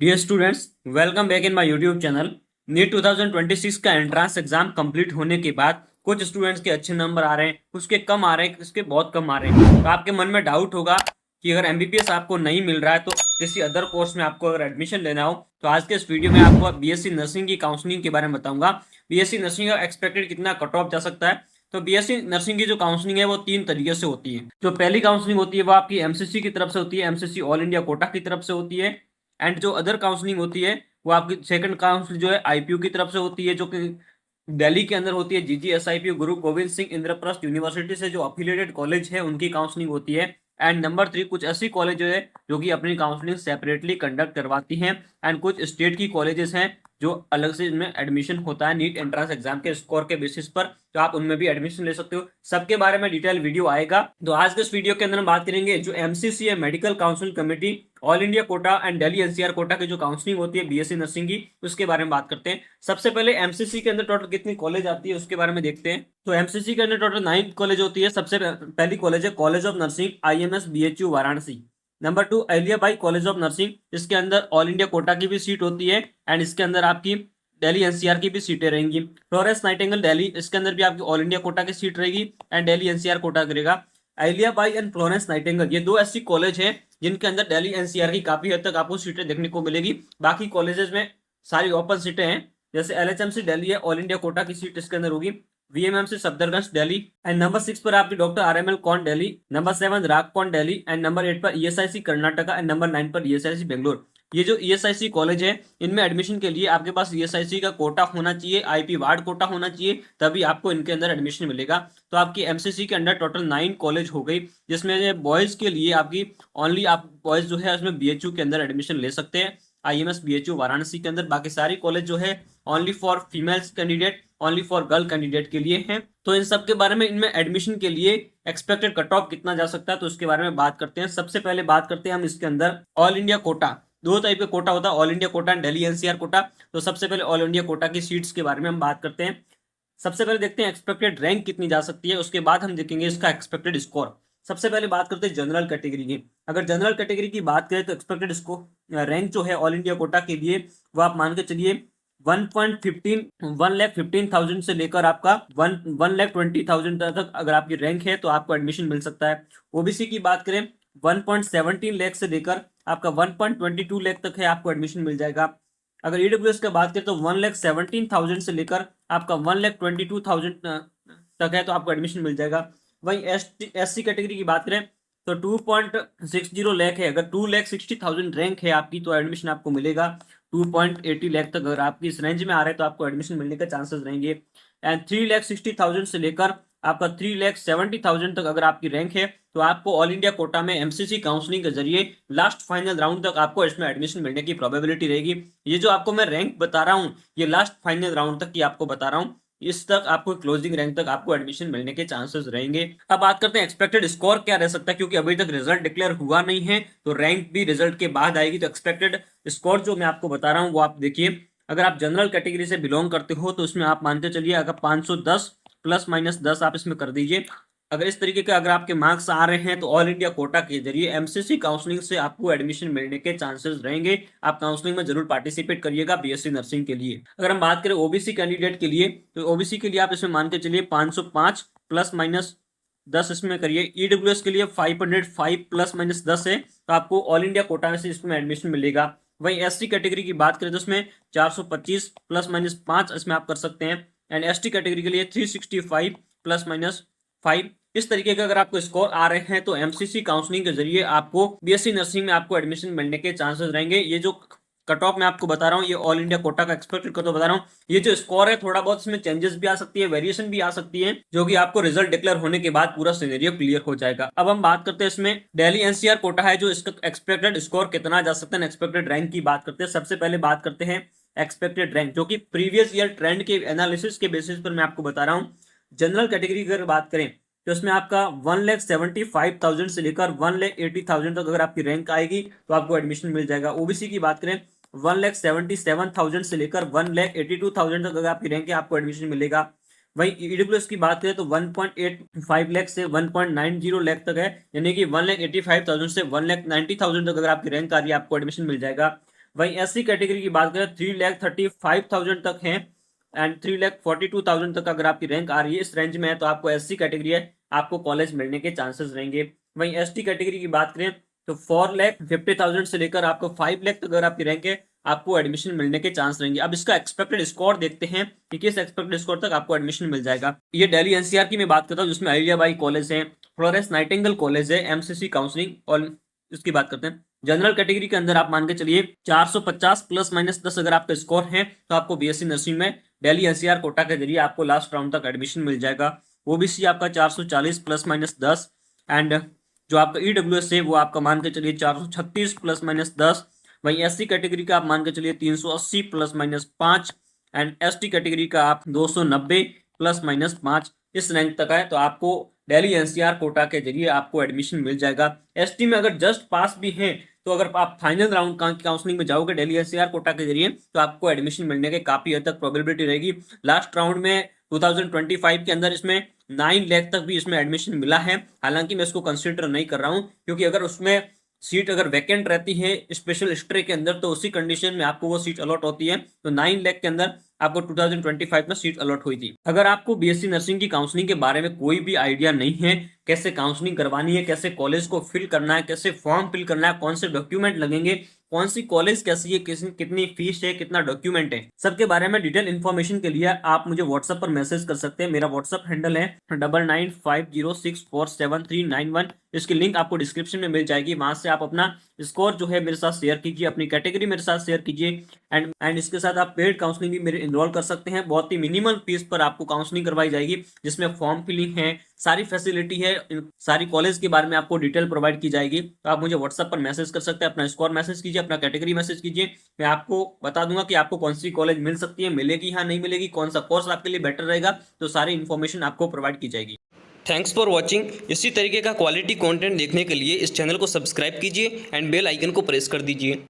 Dear students, welcome back in my YouTube channel. NEET 2026 का entrance exam complete होने के बाद कुछ स्टूडेंट्स के अच्छे नंबर आ रहे हैं, कुछ के कम आ रहे हैं, किसके बहुत कम आ रहे हैं। तो आपके मन में डाउट होगा कि अगर एमबीबीएस आपको नहीं मिल रहा है तो किसी अदर कोर्स में आपको अगर एडमिशन लेना हो, तो आज के इस वीडियो में आपको बीएससी नर्सिंग की काउंसलिंग के बारे में बताऊंगा। बीएससी नर्सिंग का एक्सपेक्टेड कितना कट ऑफ जा सकता है। तो बीएससी नर्सिंग की जो काउंसलिंग है वो तीन तरीके से होती है। जो पहली काउंसलिंग होती है वो आपकी एमसीसी की तरफ से होती है, एमसीसी ऑल इंडिया कोटा की तरफ से होती है। एंड जो अदर काउंसलिंग होती है वो आपकी सेकंड काउंसलिंग जो है आईपीयू की तरफ से होती है, जो कि दिल्ली के अंदर होती है। जीजीएसआईपी गुरु गोविंद सिंह इंद्रप्रस्थ यूनिवर्सिटी से जो अफिलिएटेड कॉलेज है उनकी काउंसलिंग होती है। एंड नंबर 3, कुछ ऐसी कॉलेज है जो कि अपनी काउंसलिंग सेपरेटली कंडक्ट करवाती हैं। एंड कुछ स्टेट की कॉलेजेस हैं जो अलग से इनमें एडमिशन होता है नीट एंट्रेंस एग्जाम के स्कोर के बेसिस पर, तो आप उनमें भी एडमिशन ले सकते हो। सबके बारे में डिटेल वीडियो आएगा। तो आज के इस वीडियो के अंदर हम बात करेंगे जो एमसीसी है, medical council committee, all India quota and Delhi NCR quota की जो काउंसलिंग होती है बीएससी नर्सिंग की, उसके बारे में बात करते हैं। सबसे पहले एमसीसी के अंदर टोटल कितनी कॉलेज आती है उसके बारे में देखते हैं। तो एमसीसी के अंदर टोटल 9 कॉलेज होती है। सबसे पहली कॉलेज है college of nursing IMS BHU Varanasi. Number 2, Ahilyabai college of nursing. इसके अंदर ऑल इंडिया कोटा की भी सीट होती है एंड इसके अंदर आपकी दिल्ली एनसीआर की भी सीटें रहेंगी। फ्लोरेंस नाइटिंगेल दिल्ली, इसके अंदर भी आपकी ऑल इंडिया कोटा की सीट रहेगी एंड दिल्ली एनसीआर कोटा करेगा। अहिल्याबाई एंड फ्लोरेंस नाइटिंगेल, ये दो ऐसी कॉलेज हैं जिनके अंदर दिल्ली एनसीआर की काफी हद तक आपको सीटें देखने को मिलेगी। बाकी कॉलेजेस में सारी ओपन सीटें हैं, जैसे एलएचएमसी दिल्ली है, ऑल इंडिया कोटा की सीट इसके अंदर होगी। VMMC Safdarjung Delhi. And number 6 पर आपकी डॉक्टर आरएमएल कौन दिल्ली। नंबर 7 राग कौन दिल्ली। एंड नंबर 8 पर ईएसआईसी कर्नाटका। एंड नंबर 9 पर ईएसआईसी बेंगलोर। ये जो ईएसआईसी कॉलेज है इनमें एडमिशन के लिए आपके पास ईएसआईसी का कोटा होना चाहिए, आईपी वार्ड कोटा होना चाहिए, तभी आपको इनके अंदर एडमिशन मिलेगा। तो आपकी एमसीसी के अंदर टोटल 9 कॉलेज हो गई, जिसमें बॉयज के लिए आपकी ओनली आप बॉयज जो है उसमें बीएचयू के अंदर एडमिशन ले सकते हैं, आईएमएस बीएचयू वाराणसी के अंदर। बाकी सारी कॉलेज जो है only for females candidate, only for girl candidate के लिए हैं। तो इन सब के बारे में, इनमें एडमिशन के लिए एक्सपेक्टेड कट ऑफ कितना जा सकता है, तो उसके बारे में बात करते हैं। सबसे पहले बात करते हैं हम इसके अंदर ऑल इंडिया कोटा। दो टाइप का कोटा होता है, all India quota and Delhi NCR quota. तो सबसे पहले ऑल इंडिया कोटा की सीट्स के बारे में हम बात करते हैं। सबसे पहले देखते हैं एक्सपेक्टेड रैंक कितनी जा सकती है, उसके बाद हम देखेंगे इसका एक्सपेक्टेड स्कोर। सबसे पहले बात करते हैं जनरल कैटेगरी की। अगर जनरल कैटेगरी की बात करें तो एक्सपेक्टेड स्कोर रैंक जो है ऑल इंडिया कोटा के लिए वो आप मान के चलिए 1,15,000 से लेकर आपका 1,20,000 तक अगर आपकी रैंक है तो आपको एडमिशन मिल सकता है। ओबीसी की बात करें 1.17 लाख से लेकर आपका 1.22 लाख तक है, आपको एडमिशन मिल जाएगा। अगर ईडब्ल्यूएस का बात करें तो 1,17,000 से लेकर आपका 1,22,000 तक है, तो आपको एडमिशन मिल जाएगा। वहीं एससी कैटेगरी की बात करें तो 2.60 लाख है। अगर 2,60,000 रैंक है आपकी तो एडमिशन आपको मिलेगा। 2.80 लाख तक अगर आपकी इस रेंज में आ रहे हैं तो आपको एडमिशन मिलने के चांसेस रहेंगे। एंड 3,60,000 से लेकर आपका 3,70,000 तक अगर आपकी रैंक है तो आपको ऑल इंडिया कोटा में एमसीसी काउंसलिंग के जरिए लास्ट फाइनल राउंड तक आपको इसमें एडमिशन मिलने की प्रोबेबिलिटी रहेगी। ये जो आपको मैं रैंक बता रहा हूँ ये लास्ट फाइनल राउंड तक की आपको बता रहा हूँ, इस तक आपको क्लोजिंग रैंक तक आपको एडमिशन मिलने के चांसेस रहेंगे। अब बात करते हैं एक्सपेक्टेड स्कोर क्या रह सकता है, क्योंकि अभी तक रिजल्ट डिक्लेयर हुआ नहीं है तो रैंक भी रिजल्ट के बाद आएगी। तो एक्सपेक्टेड स्कोर जो मैं आपको बता रहा हूँ वो आप देखिए। अगर आप जनरल कैटेगरी से बिलोंग करते हो तो उसमें आप मानते चलिए अगर 510 प्लस माइनस 10 आप इसमें कर दीजिए। अगर इस तरीके के अगर आपके मार्क्स आ रहे हैं तो ऑल इंडिया कोटा के जरिए एमसीसी काउंसलिंग से आपको एडमिशन मिलने के चांसेस रहेंगे। आप काउंसलिंग में जरूर पार्टिसिपेट करिएगा बीएससी नर्सिंग के लिए। अगर हम बात करें ओबीसी कैंडिडेट के लिए तो ओबीसी के लिए आप इसमें मान के चलिए 505 प्लस माइनस 10 इसमें करिए। ईडब्ल्यूएस के लिए 505 प्लस माइनस 10 है, तो आपको ऑल इंडिया कोटा में से इसमें एडमिशन मिलेगा। वहीं एससी कैटेगरी की बात करें तो उसमें 425 प्लस माइनस 5 इसमें आप कर सकते हैं। एंड एसटी कैटेगरी के लिए 365 प्लस माइनस 5। इस तरीके का अगर आपको स्कोर आ रहे हैं तो एमसीसी काउंसलिंग के जरिए आपको बीएससी नर्सिंग में आपको एडमिशन मिलने के चांसेस रहेंगे। ये जो कट ऑफ मैं आपको बता रहा हूँ ये ऑल इंडिया कोटा का एक्सपेक्टेड कट ऑफ बता रहा हूँ। ये जो स्कोर है थोड़ा बहुत इसमें चेंजेस भी आ सकती है, वेरिएशन भी आ सकती है, जो कि आपको रिजल्ट डिक्लेयर होने के बाद पूरा सिनेरियो क्लियर हो जाएगा। अब हम बात करते हैं इसमें दिल्ली एनसीआर कोटा है जो इसका एक्सपेक्टेड स्कोर कितना जा सकता है, एक्सपेक्टेड रैंक की बात करते हैं। सबसे पहले बात करते हैं एक्सपेक्टेड रैंक, जो कि प्रीवियस ईयर ट्रेंड के एनालिसिस के बेसिस पर मैं आपको बता रहा हूँ। जनरल कैटेगरी की अगर बात करें तो इसमें आपका 1,75,000 से लेकर 1,80,000 तक अगर आपकी रैंक आएगी तो आपको एडमिशन मिल जाएगा। ओबीसी की बात करें 1,77,000 से लेकर 1,82,000 तक अगर आपकी रैंक है आपको एडमिशन मिलेगा। वहीं ईडब्ल्यूएस की बात करें तो 1.85 लाख से 1.90 लाख तक है, यानी कि 1,85,000 से 1,90,000 तक अगर आपकी रैंक आ रही है आपको एडमिशन मिल जाएगा। वहीं एससी कैटेगरी की बात करें 3,35,000 तक है एंड 3,42,000 तक अगर आपकी रैंक आ रही है, इस रेंज में है, तो आपको एससी कैटेगरी है, आपको कॉलेज मिलने के चांसेस रहेंगे। वहीं एसटी कैटेगरी की बात करें तो 4,50,000 से लेकर आपको 5 लाख तक अगर आपकी रैंक है, आपको एडमिशन मिलने के चांस रहेंगे। अब इसका एक्सपेक्टेड स्कोर देखते हैं कि किस एक्सपेक्टेड स्कोर तक आपको एडमिशन मिल जाएगा। ये दिल्ली एनसीआर की मैं बात करता हूँ, जिसमें अहिल्याबाई कॉलेज है, फ्लोरेंस नाइटिंगेल कॉलेज है, एमसीसी काउंसलिंग, और इसकी बात करते हैं। जनरल कैटेगरी के अंदर आप मान के चलिए 450 प्लस माइनस 10 अगर आपका स्कोर है, तो आपको बीएससी नर्सिंग में दिल्ली एनसीआर कोटा के जरिए आपको लास्ट राउंड तक एडमिशन मिल जाएगा। ओबीसी आपका 440 प्लस माइनस 10 एंड जो आपका ईडब्ल्यूएस है वो आपका मान के चलिए 436 प्लस माइनस 10। वहीं एससी कैटेगरी का आप मान के चलिए 380 plus minus 5 and ST category का आप 290 प्लस माइनस 5 इस रैंक तक है, तो आपको दिल्ली एनसीआर कोटा के जरिए आपको एडमिशन मिल जाएगा। एसटी में अगर जस्ट पास भी हैं, तो अगर आप फाइनल राउंड काउंसलिंग में जाओगे दिल्ली एनसीआर कोटा के जरिए, तो आपको एडमिशन मिलने के काफी हद तक प्रोबेबिलिटी रहेगी। लास्ट राउंड में 2025 के अंदर इसमें 9 लाख तक भी इसमें एडमिशन मिला है। हालांकि मैं इसको कंसिडर नहीं कर रहा हूं, क्योंकि अगर उसमें सीट अगर वैकेंट रहती है स्पेशल हिस्ट्री के अंदर, तो उसी कंडीशन में आपको वो सीट अलॉट होती है। तो 9 लाख के अंदर आपको 2025 में सीट अलॉट हुई थी। अगर आपको बीएससी नर्सिंग की काउंसलिंग के बारे में कोई भी आइडिया नहीं है, कैसे काउंसलिंग करवानी है, कैसे कॉलेज को फिल करना है, कैसे फॉर्म फिल करना है, कौन से डॉक्यूमेंट लगेंगे, कौन सी कॉलेज कैसी है, कितनी फीस है, कितना डॉक्यूमेंट है, सबके बारे में डिटेल इन्फॉर्मेशन के लिए आप मुझे व्हाट्सएप पर मैसेज कर सकते हैं। मेरा व्हाट्सएप हैंडल है 9950647391। इसकी लिंक आपको डिस्क्रिप्शन में मिल जाएगी। वहां से आप अपना स्कोर जो है मेरे साथ शेयर कीजिए, अपनी कैटेगरी मेरे साथ शेयर कीजिए एंड इसके साथ आप पेड काउंसलिंग भी मेरे इनरोल कर सकते हैं। बहुत ही मिनिमल फीस पर आपको काउंसलिंग करवाई जाएगी, जिसमें फॉर्म फिलिंग है, सारी फैसिलिटी है, सारी कॉलेज के बारे में आपको डिटेल प्रोवाइड की जाएगी। तो आप मुझे व्हाट्सएप पर मैसेज कर सकते हैं, अपना स्कोर मैसेज कीजिए, अपना कैटेगरी मैसेज कीजिए। मैं आपको बता दूंगा कि आपको कौन सी कॉलेज मिल सकती है, मिलेगी या नहीं मिलेगी, कौन सा कोर्स आपके लिए बेटर रहेगा, तो सारी इन्फॉर्मेशन आपको प्रोवाइड की जाएगी। Thanks for watching. इसी तरीके का क्वालिटी कंटेंट देखने के लिए इस चैनल को सब्सक्राइब कीजिए एंड बेल आइकन को प्रेस कर दीजिए।